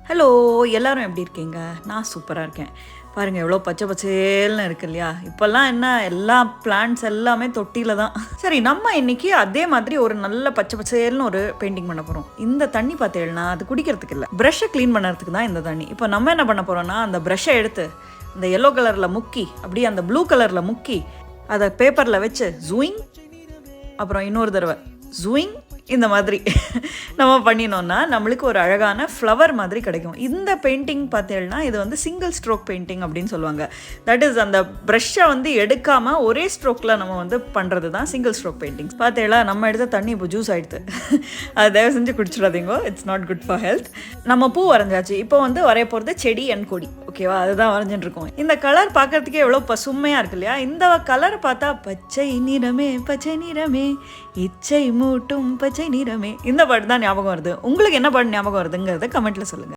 Hello எல்லாரும் எப்படி இருக்கீங்க? நான் சூப்பராக இருக்கேன். பாருங்கள் எவ்வளோ பச்சை பச்சேல்னு இருக்கு இல்லையா? இப்போல்லாம் என்ன எல்லா பிளான்ட்ஸ் எல்லாமே தொட்டியில் தான். சரி, நம்ம இன்னைக்கு அதே மாதிரி ஒரு நல்ல பச்சை பச்சேல்னு ஒரு பெயிண்டிங் பண்ண போகிறோம். இந்த தண்ணி பார்த்தேன்னா அது குடிக்கிறதுக்கு இல்லை, ப்ரஷ்ஷை க்ளீன் பண்ணுறதுக்கு தான் இந்த தண்ணி. இப்போ நம்ம என்ன பண்ண போகிறோம்னா, அந்த ப்ரஷ்ஷை எடுத்து இந்த எல்லோ கலரில் முக்கி அப்படியே அந்த ப்ளூ கலரில் முக்கி அதை பேப்பரில் வச்சு ஜூயிங், அப்புறம் இன்னொரு தடவை ஜூயிங், இந்த மாதிரி நம்ம பண்ணினோன்னா நம்மளுக்கு ஒரு அழகான ஃப்ளவர் மாதிரி கிடைக்கும். இந்த பெயிண்டிங் பார்த்தீங்கன்னா இது வந்து சிங்கிள் ஸ்ட்ரோக் பெயிண்டிங் அப்படின்னு சொல்லுவாங்க. தட் இஸ் அந்த ப்ரஷ்ஷை வந்து எடுக்காமல் ஒரே ஸ்ட்ரோக்கில் நம்ம வந்து பண்ணுறது தான் சிங்கிள் ஸ்ட்ரோக் பெயிண்டிங்ஸ். பார்த்தீங்களா, நம்ம எடுத்த தண்ணி இப்போ ஜூஸ் ஆகிடுது. அது தயவு செஞ்சு குடிச்சிடாதீங்க, it's not good for health. நம்ம பூ வரைஞ்சாச்சு, இப்போ வந்து வரைய போகிறது செடி அண்ட் கொடி. ஓகேவா, அதுதான் வரைஞ்சிட்டு இருக்கோம். இந்த கலர் பார்க்கறதுக்கே எவ்வளோ பசுமையாக இருக்கு இல்லையா? இந்த கலர் பார்த்தா பச்சை நிறமே பச்சை நிறமே இச்சை மூட்டும் பச்சை நிறமே, இந்த பாட்டு தான் ஞாபகம் வருது. உங்களுக்கு என்ன பாட்டு ஞாபகம் வருதுங்கிறத கமெண்ட்டில் சொல்லுங்கள்.